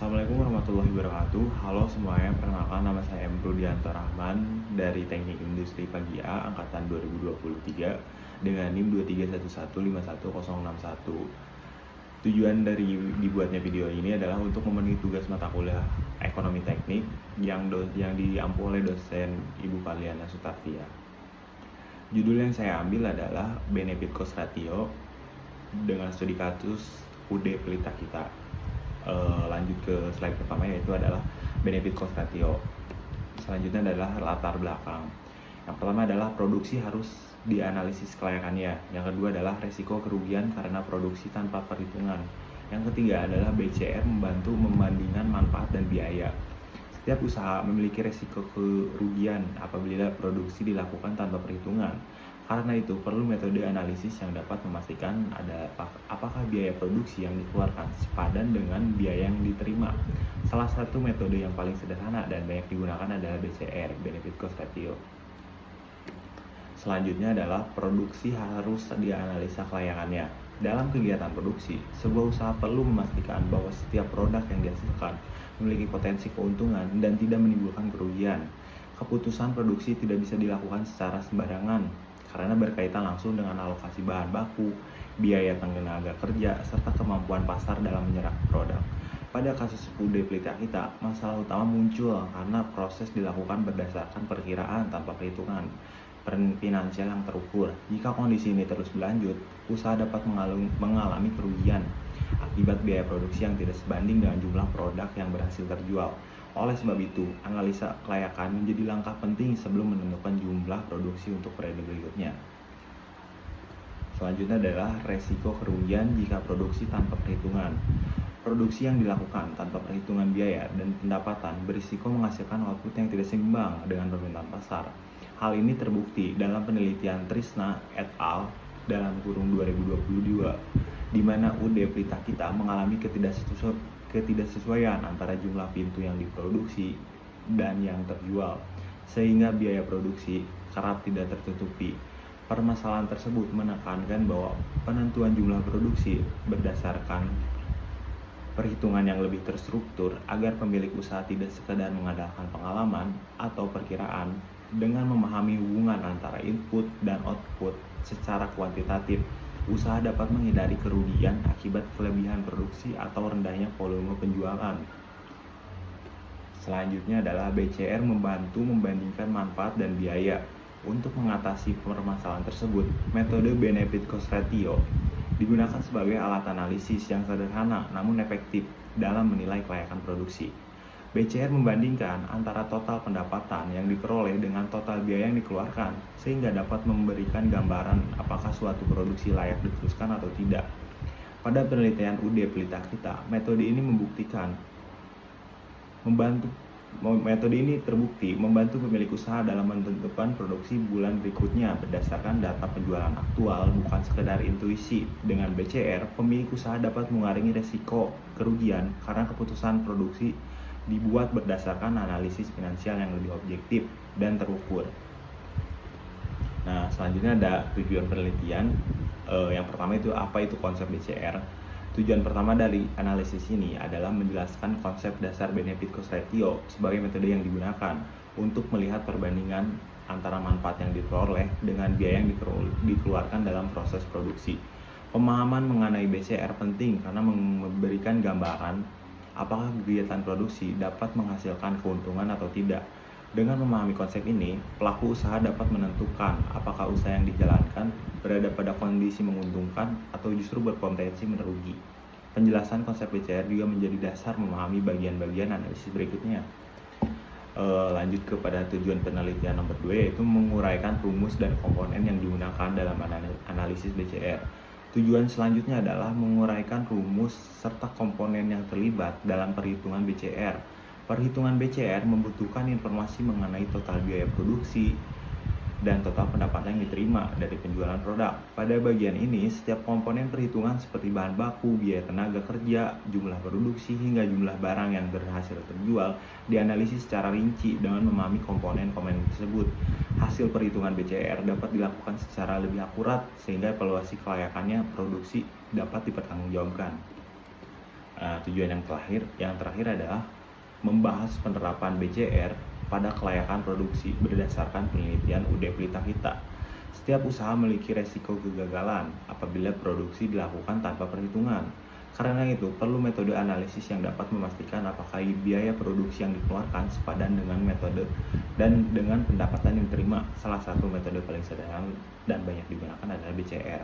Assalamualaikum warahmatullahi wabarakatuh. Halo semuanya, perkenalkan nama saya M. Rudianto Rahman dari Teknik Industri Pagi A angkatan 2023 dengan NIM 231151061. Tujuan dari dibuatnya video ini adalah untuk memenuhi tugas mata kuliah Ekonomi Teknik yang diampu oleh dosen Ibu Paliana Sutartia. Judul yang saya ambil adalah Benefit Cost Ratio dengan studi kasus UD Pelita Kita. Lanjut ke slide pertama, yaitu adalah benefit cost ratio. Selanjutnya adalah latar belakang. Yang pertama adalah produksi harus dianalisis kelayakannya. Yang kedua adalah resiko kerugian karena produksi tanpa perhitungan. Yang ketiga adalah BCR membantu membandingkan manfaat dan biaya. Setiap usaha memiliki resiko kerugian apabila produksi dilakukan tanpa perhitungan. Karena itu, perlu metode analisis yang dapat memastikan apakah biaya produksi yang dikeluarkan sepadan dengan biaya yang diterima. Salah satu metode yang paling sederhana dan banyak digunakan adalah BCR, Benefit Cost Ratio. Selanjutnya adalah produksi harus dianalisa kelayakannya. Dalam kegiatan produksi, sebuah usaha perlu memastikan bahwa setiap produk yang dihasilkan memiliki potensi keuntungan dan tidak menimbulkan kerugian. Keputusan produksi tidak bisa dilakukan secara sembarangan, karena berkaitan langsung dengan alokasi bahan baku, biaya tenaga kerja, serta kemampuan pasar dalam menyerap produk. Pada kasus UD Pelita Kita, masalah utama muncul karena proses dilakukan berdasarkan perkiraan tanpa perhitungan finansial yang terukur. Jika kondisi ini terus berlanjut, usaha dapat mengalami kerugian akibat biaya produksi yang tidak sebanding dengan jumlah produk yang berhasil terjual. Oleh sebab itu, analisa kelayakan menjadi langkah penting sebelum menentukan jumlah produksi untuk periode berikutnya. Selanjutnya adalah resiko kerugian jika produksi tanpa perhitungan. Produksi yang dilakukan tanpa perhitungan biaya dan pendapatan berisiko menghasilkan output yang tidak seimbang dengan permintaan pasar. Hal ini terbukti dalam penelitian Trisna et al. Dalam kurung 2022, di mana UD Pelita Kita mengalami ketidaksesuaian antara jumlah pintu yang diproduksi dan yang terjual, sehingga biaya produksi kerap tidak tertutupi. Permasalahan tersebut menekankan bahwa penentuan jumlah produksi berdasarkan perhitungan yang lebih terstruktur agar pemilik usaha tidak sekedar mengandalkan pengalaman atau perkiraan. Dengan memahami hubungan antara input dan output secara kuantitatif, usaha dapat menghindari kerugian akibat kelebihan produksi atau rendahnya volume penjualan. Selanjutnya adalah BCR membantu membandingkan manfaat dan biaya. Untuk mengatasi permasalahan tersebut, metode Benefit Cost Ratio digunakan sebagai alat analisis yang sederhana namun efektif dalam menilai kelayakan produksi. BCR membandingkan antara total pendapatan yang diperoleh dengan total biaya yang dikeluarkan, sehingga dapat memberikan gambaran apakah suatu produksi layak diteruskan atau tidak. Pada penelitian UD Pelita Kita, metode ini terbukti membantu pemilik usaha dalam menentukan produksi bulan berikutnya berdasarkan data penjualan aktual, bukan sekedar intuisi. Dengan BCR, pemilik usaha dapat mengurangi resiko kerugian karena keputusan produksi dibuat berdasarkan analisis finansial yang lebih objektif dan terukur. Nah, selanjutnya ada tujuan penelitian. Yang pertama itu apa itu konsep BCR. Tujuan pertama dari analisis ini adalah menjelaskan konsep dasar Benefit Cost Ratio sebagai metode yang digunakan untuk melihat perbandingan antara manfaat yang diperoleh dengan biaya yang dikeluarkan dalam proses produksi. Pemahaman mengenai BCR penting karena memberikan gambaran apakah kegiatan produksi dapat menghasilkan keuntungan atau tidak. Dengan memahami konsep ini, pelaku usaha dapat menentukan apakah usaha yang dijalankan berada pada kondisi menguntungkan atau justru berpotensi merugi. Penjelasan konsep BCR juga menjadi dasar memahami bagian-bagian analisis berikutnya. Lanjut kepada tujuan penelitian nomor 2, yaitu menguraikan rumus dan komponen yang digunakan dalam analisis BCR. Tujuan selanjutnya adalah menguraikan rumus serta komponen yang terlibat dalam perhitungan BCR. Perhitungan BCR membutuhkan informasi mengenai total biaya produksi dan total pendapatan yang diterima dari penjualan produk. Pada bagian ini, setiap komponen perhitungan seperti bahan baku, biaya tenaga kerja, jumlah produksi, hingga jumlah barang yang berhasil terjual dianalisis secara rinci dengan memahami komponen-komponen tersebut. Hasil perhitungan BCR dapat dilakukan secara lebih akurat sehingga evaluasi kelayakannya produksi dapat dipertanggungjawabkan. Tujuan yang terakhir adalah membahas penerapan BCR pada kelayakan produksi berdasarkan penelitian UD Pelita Kita. Setiap usaha memiliki resiko kegagalan apabila produksi dilakukan tanpa perhitungan. Karena itu, perlu metode analisis yang dapat memastikan apakah biaya produksi yang dikeluarkan sepadan dengan metode dan dengan pendapatan yang diterima. Salah satu metode paling sederhana dan banyak digunakan adalah BCR.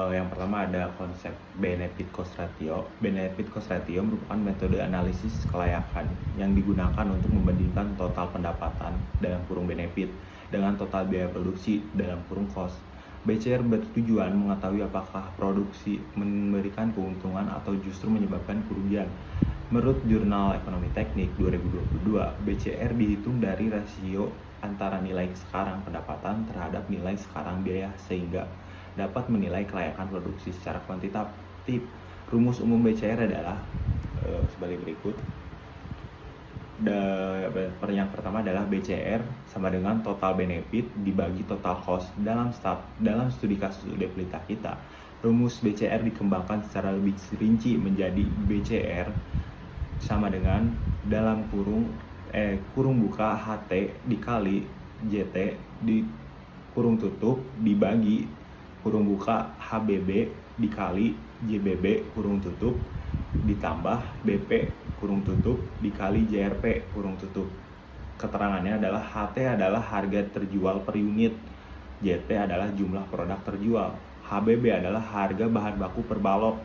Yang pertama ada konsep benefit cost ratio. Benefit cost ratio merupakan metode analisis kelayakan yang digunakan untuk membandingkan total pendapatan dalam kurung benefit dengan total biaya produksi dalam kurung cost. BCR bertujuan mengetahui apakah produksi memberikan keuntungan atau justru menyebabkan kerugian. Menurut Jurnal Ekonomi Teknik 2022, BCR dihitung dari rasio antara nilai sekarang pendapatan terhadap nilai sekarang biaya sehingga dapat menilai kelayakan produksi secara kuantitatif. Rumus umum BCR adalah sebagai berikut. Yang pertama adalah BCR sama dengan total benefit dibagi total cost. Dalam studi kasus UD Pelita Kita, rumus BCR dikembangkan secara lebih rinci menjadi BCR sama dengan dalam kurung buka HT dikali JT di kurung tutup dibagi kurung buka HBB dikali JBB kurung tutup ditambah BP kurung tutup dikali JRP kurung tutup. Keterangannya adalah HT adalah harga terjual per unit, JT adalah jumlah produk terjual, HBB adalah harga bahan baku per balok,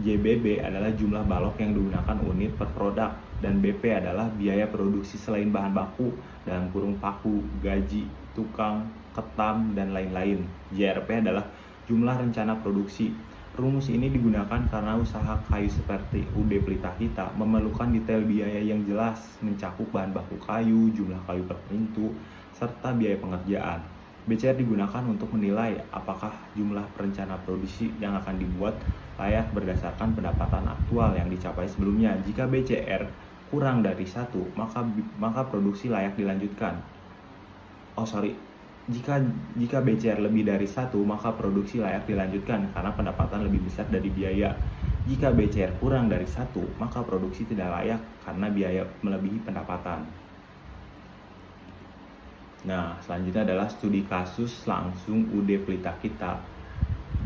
JBB adalah jumlah balok yang digunakan unit per produk, dan BP adalah biaya produksi selain bahan baku dalam kurung paku, gaji, tukang, ketam, dan lain-lain. JRP adalah jumlah rencana produksi. Rumus ini digunakan karena usaha kayu seperti UD Pelita Kita memerlukan detail biaya yang jelas, mencakup bahan baku kayu, jumlah kayu per pintu, serta biaya pengerjaan. BCR digunakan untuk menilai apakah jumlah perencana produksi yang akan dibuat layak berdasarkan pendapatan aktual yang dicapai sebelumnya. Jika BCR kurang dari 1, maka produksi layak dilanjutkan. Jika BCR lebih dari 1, maka produksi layak dilanjutkan karena pendapatan lebih besar dari biaya. Jika BCR kurang dari 1, maka produksi tidak layak karena biaya melebihi pendapatan. Nah, selanjutnya adalah studi kasus langsung UD Pelita Kita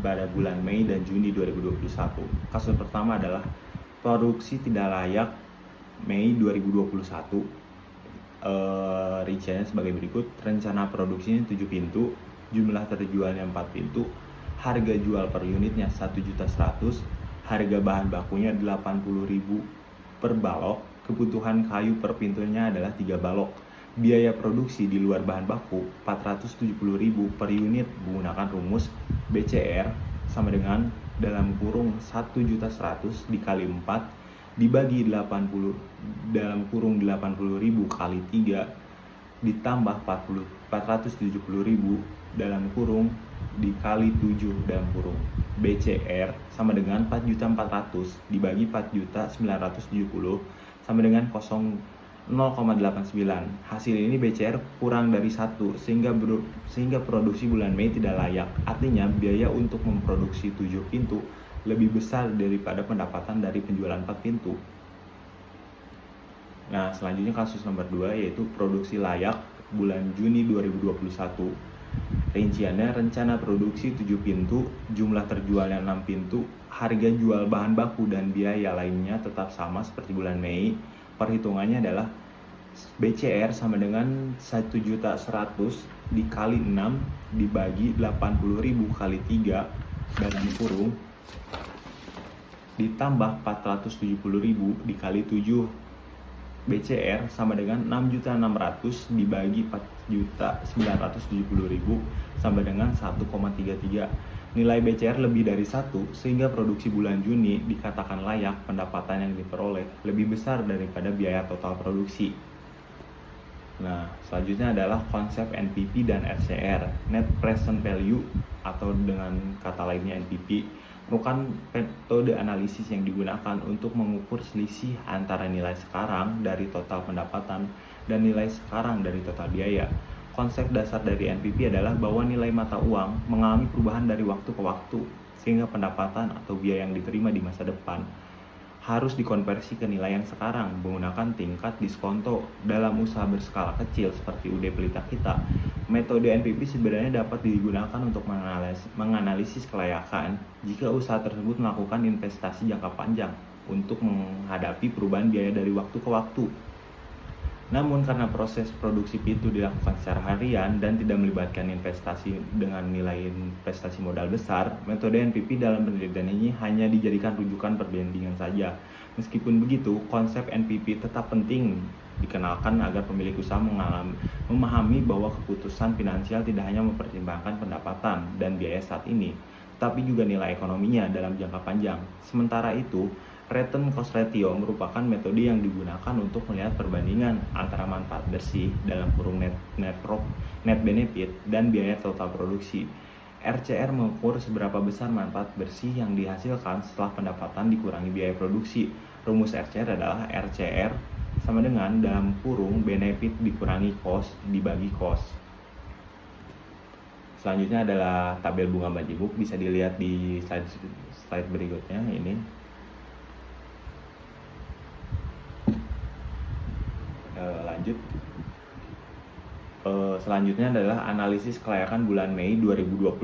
pada bulan Mei dan Juni 2021. Kasus pertama adalah produksi tidak layak Mei 2021. Rinciannya sebagai berikut. Rencana produksinya 7 pintu, jumlah terjualnya 4 pintu, harga jual per unitnya 1.100.000, harga bahan bakunya 80.000 per balok, kebutuhan kayu per pintunya adalah 3 balok, biaya produksi di luar bahan baku 470.000 per unit menggunakan rumus BCR sama dengan dalam kurung 1.100.000 dikali 4 dibagi 80 dalam kurung 80.000 kali 3 ditambah 470.000 dalam kurung dikali 7 dalam kurung. BCR sama dengan 4.400.000 dibagi 4.970.000 sama dengan 0,89. Hasil ini BCR kurang dari 1 sehingga produksi bulan Mei tidak layak. Artinya biaya untuk memproduksi 7 pintu lebih besar daripada pendapatan dari penjualan 4 pintu. Nah, selanjutnya kasus nomor 2 yaitu produksi layak bulan Juni 2021. Rinciannya rencana produksi 7 pintu, jumlah terjualnya 6 pintu, harga jual bahan baku dan biaya lainnya tetap sama seperti bulan Mei. Perhitungannya adalah BCR sama dengan 1.100.000 dikali 6 dibagi 80.000 kali 3 dalam kurung ditambah 470.000 dikali 7. BCR sama dengan 6.600.000 dibagi 4.970.000 sama dengan 1,33. Nilai BCR lebih dari 1 sehingga produksi bulan Juni dikatakan layak. Pendapatan yang diperoleh lebih besar daripada biaya total produksi. Nah, selanjutnya adalah konsep NPV dan RCR, Net Present Value, atau dengan kata lainnya NPV, merupakan metode analisis yang digunakan untuk mengukur selisih antara nilai sekarang dari total pendapatan dan nilai sekarang dari total biaya. Konsep dasar dari NPV adalah bahwa nilai mata uang mengalami perubahan dari waktu ke waktu. sehingga pendapatan atau biaya yang diterima di masa depan harus dikonversi ke nilai yang sekarang menggunakan tingkat diskonto. Dalam usaha berskala kecil seperti UD Pelita kita, metode NPP sebenarnya dapat digunakan untuk menganalisis kelayakan jika usaha tersebut melakukan investasi jangka panjang untuk menghadapi perubahan biaya dari waktu ke waktu. Namun karena proses produksi pintu dilakukan secara harian dan tidak melibatkan investasi dengan nilai investasi modal besar, metode NPP dalam penelitian ini hanya dijadikan rujukan perbandingan saja. Meskipun begitu, konsep NPP tetap penting dikenalkan agar pemilik usaha memahami bahwa keputusan finansial tidak hanya mempertimbangkan pendapatan dan biaya saat ini, tapi juga nilai ekonominya dalam jangka panjang. Sementara itu, return cost ratio merupakan metode yang digunakan untuk melihat perbandingan antara manfaat bersih dalam kurung net benefit dan biaya total produksi. RCR mengukur seberapa besar manfaat bersih yang dihasilkan setelah pendapatan dikurangi biaya produksi. Rumus RCR adalah RCR sama dengan dalam kurung benefit dikurangi cost dibagi cost. Selanjutnya adalah tabel bunga Banjibuk, bisa dilihat di slide berikutnya ini. Lanjut. Selanjutnya adalah analisis kelayakan bulan Mei 2021.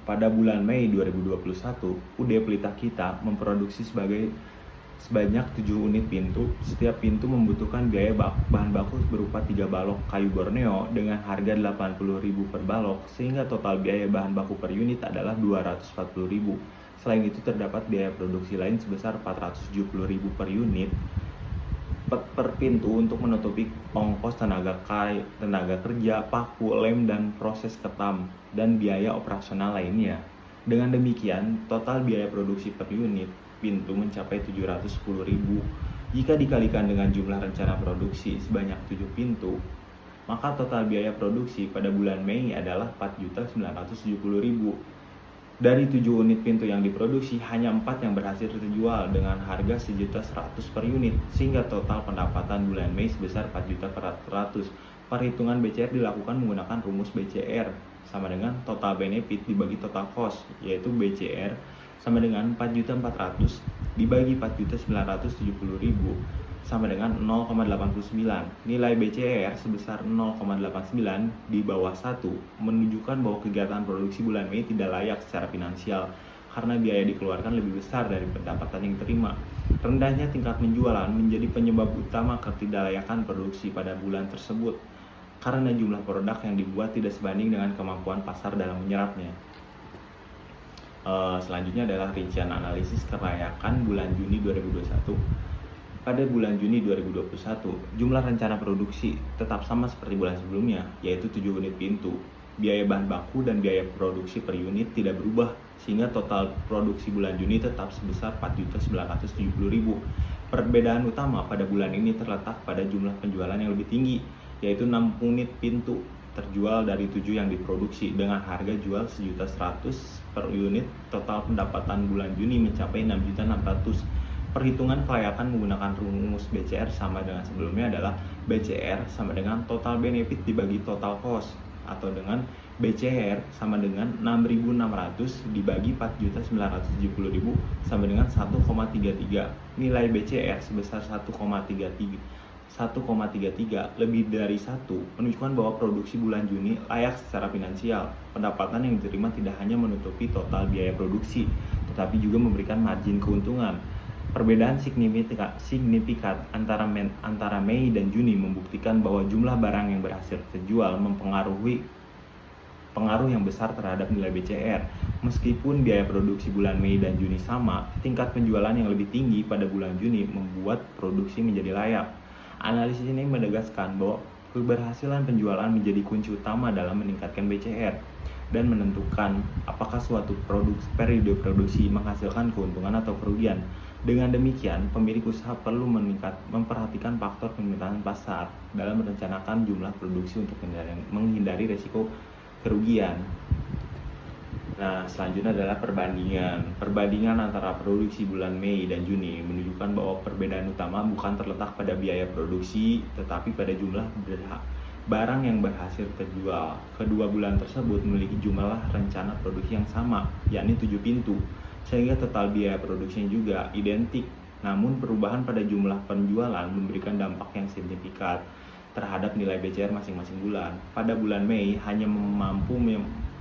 Pada bulan Mei 2021, UD Pelita kita memproduksi sebanyak 7 unit pintu. Setiap pintu membutuhkan biaya bahan baku berupa 3 balok kayu Borneo dengan harga 80.000 per balok, sehingga total biaya bahan baku per unit adalah 240.000. Selain itu terdapat biaya produksi lain sebesar 470.000 per unit per pintu untuk menutupi ongkos tenaga kerja, paku, lem, dan proses ketam, dan biaya operasional lainnya. Dengan demikian, total biaya produksi per unit pintu mencapai 710.000. Jika dikalikan dengan jumlah rencana produksi sebanyak 7 pintu, maka total biaya produksi pada bulan Mei adalah 4.970.000. Dari 7 unit pintu yang diproduksi, hanya 4 yang berhasil terjual dengan harga 1.100.000 per unit, sehingga total pendapatan bulan Mei sebesar 4.400.000. Perhitungan BCR dilakukan menggunakan rumus BCR sama dengan total benefit dibagi total cost, yaitu BCR sama dengan 4.400.000 dibagi 4.970.000 sama dengan 0,89. Nilai BCR sebesar 0,89 di bawah 1 menunjukkan bahwa kegiatan produksi bulan Mei tidak layak secara finansial karena biaya dikeluarkan lebih besar dari pendapatan yang diterima. Rendahnya tingkat penjualan menjadi penyebab utama ketidaklayakan produksi pada bulan tersebut karena jumlah produk yang dibuat tidak sebanding dengan kemampuan pasar dalam menyerapnya. Selanjutnya adalah rincian analisis kelayakan bulan Juni 2021. Pada bulan Juni 2021, jumlah rencana produksi tetap sama seperti bulan sebelumnya, yaitu 7 unit pintu. Biaya bahan baku dan biaya produksi per unit tidak berubah, sehingga total produksi bulan Juni tetap sebesar 4.970.000. Perbedaan utama pada bulan ini terletak pada jumlah penjualan yang lebih tinggi, yaitu 6 unit pintu terjual dari 7 yang diproduksi dengan harga jual 1.100.000 per unit. Total pendapatan bulan Juni mencapai 6.600.000. Perhitungan kelayakan menggunakan rumus BCR sama dengan sebelumnya adalah BCR sama dengan total benefit dibagi total cost, atau dengan BCR sama dengan 6.600 dibagi 4.970.000 sama dengan 1,33. Nilai BCR sebesar 1,33 lebih dari 1 menunjukkan bahwa produksi bulan Juni layak secara finansial. Pendapatan yang diterima tidak hanya menutupi total biaya produksi, tetapi juga memberikan margin keuntungan. Perbedaan signifikan antara Mei dan Juni membuktikan bahwa jumlah barang yang berhasil terjual pengaruh yang besar terhadap nilai BCR. Meskipun biaya produksi bulan Mei dan Juni sama, tingkat penjualan yang lebih tinggi pada bulan Juni membuat produksi menjadi layak. Analisis ini menegaskan bahwa keberhasilan penjualan menjadi kunci utama dalam meningkatkan BCR dan menentukan apakah suatu periode produksi menghasilkan keuntungan atau kerugian. Dengan demikian, pemilik usaha perlu memperhatikan faktor permintaan pasar dalam merencanakan jumlah produksi untuk menghindari risiko kerugian. Nah, selanjutnya adalah perbandingan antara produksi bulan Mei dan Juni menunjukkan bahwa perbedaan utama bukan terletak pada biaya produksi, tetapi pada jumlah barang yang berhasil terjual. Kedua bulan tersebut memiliki jumlah rencana produksi yang sama, yakni 7 pintu, sehingga total biaya produksinya juga identik. Namun perubahan pada jumlah penjualan memberikan dampak yang signifikan terhadap nilai BCR masing-masing bulan. Pada bulan Mei hanya mampu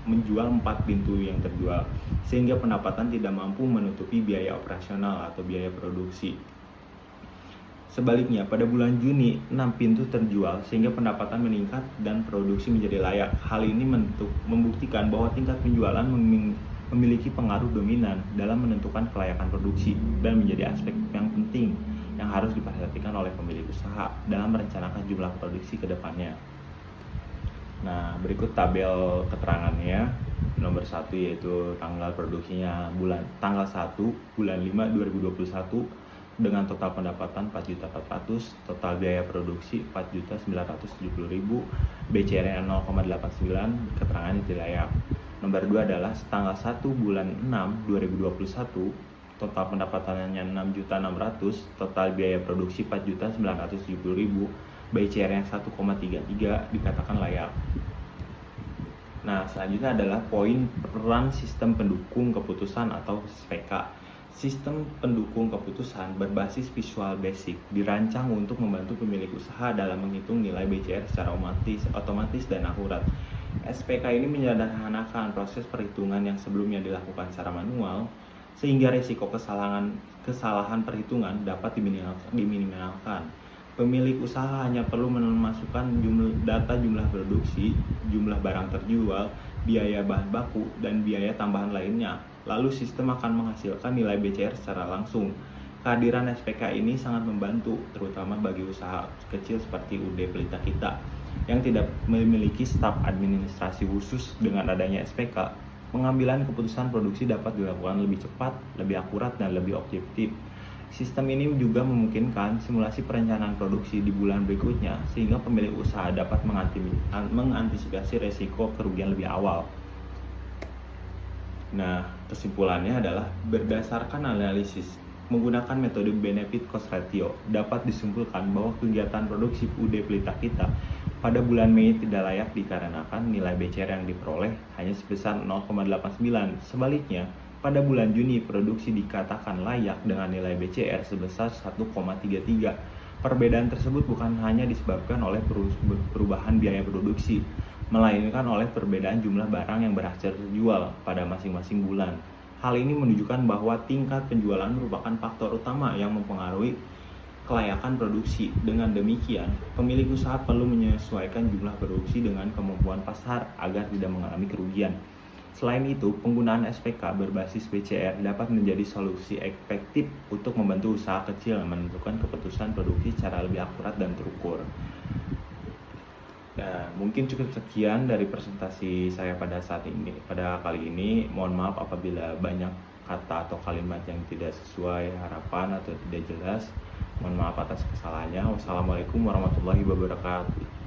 menjual 4 pintu yang terjual, sehingga pendapatan tidak mampu menutupi biaya operasional atau biaya produksi. Sebaliknya, pada bulan Juni 6 pintu terjual sehingga pendapatan meningkat dan produksi menjadi layak. Hal ini membuktikan bahwa tingkat penjualan memiliki pengaruh dominan dalam menentukan kelayakan produksi dan menjadi aspek yang penting yang harus diperhatikan oleh pemilik usaha dalam merencanakan jumlah produksi ke depannya. Nah, berikut tabel keterangannya. Nomor 1 yaitu tanggal produksinya tanggal 1 bulan 5 2021 dengan total pendapatan 4.400.000, total biaya produksi 4.970.000, BCR-nya 0,89, keterangannya tidak layak. Nomor 2 adalah tanggal 1 bulan 6 2021, total pendapatannya 6.600.000, total biaya produksi 4.970.000, BCR yang 1,33 dikatakan layak. Nah, selanjutnya adalah poin peran sistem pendukung keputusan atau SPK. Sistem pendukung keputusan berbasis Visual Basic dirancang untuk membantu pemilik usaha dalam menghitung nilai BCR secara otomatis dan akurat. SPK ini menyederhanakan proses perhitungan yang sebelumnya dilakukan secara manual, sehingga risiko kesalahan perhitungan dapat diminimalkan. Pemilik usaha hanya perlu memasukkan data jumlah produksi, jumlah barang terjual, biaya bahan baku, dan biaya tambahan lainnya. Lalu sistem akan menghasilkan nilai BCR secara langsung. Kehadiran SPK ini sangat membantu, terutama bagi usaha kecil seperti UD Pelita Kita yang tidak memiliki staf administrasi khusus. Dengan adanya SPK, pengambilan keputusan produksi dapat dilakukan lebih cepat, lebih akurat, dan lebih objektif. Sistem ini juga memungkinkan simulasi perencanaan produksi di bulan berikutnya, sehingga pemilik usaha dapat mengantisipasi resiko kerugian lebih awal. Nah, kesimpulannya adalah berdasarkan analisis menggunakan metode benefit cost ratio, dapat disimpulkan bahwa kegiatan produksi UD Pelita Kita pada bulan Mei tidak layak dikarenakan nilai BCR yang diperoleh hanya sebesar 0,89. Sebaliknya, pada bulan Juni produksi dikatakan layak dengan nilai BCR sebesar 1,33. Perbedaan tersebut bukan hanya disebabkan oleh perubahan biaya produksi, melainkan oleh perbedaan jumlah barang yang berhasil terjual pada masing-masing bulan. Hal ini menunjukkan bahwa tingkat penjualan merupakan faktor utama yang mempengaruhi kelayakan produksi. Dengan demikian, pemilik usaha perlu menyesuaikan jumlah produksi dengan kemampuan pasar agar tidak mengalami kerugian. Selain itu, penggunaan SPK berbasis BCR dapat menjadi solusi efektif untuk membantu usaha kecil menentukan keputusan produksi secara lebih akurat dan terukur. Nah, mungkin cukup sekian dari presentasi saya pada kali ini. Mohon maaf apabila banyak kata atau kalimat yang tidak sesuai harapan atau tidak jelas. Mohon maaf atas kesalahannya. Wassalamualaikum warahmatullahi wabarakatuh.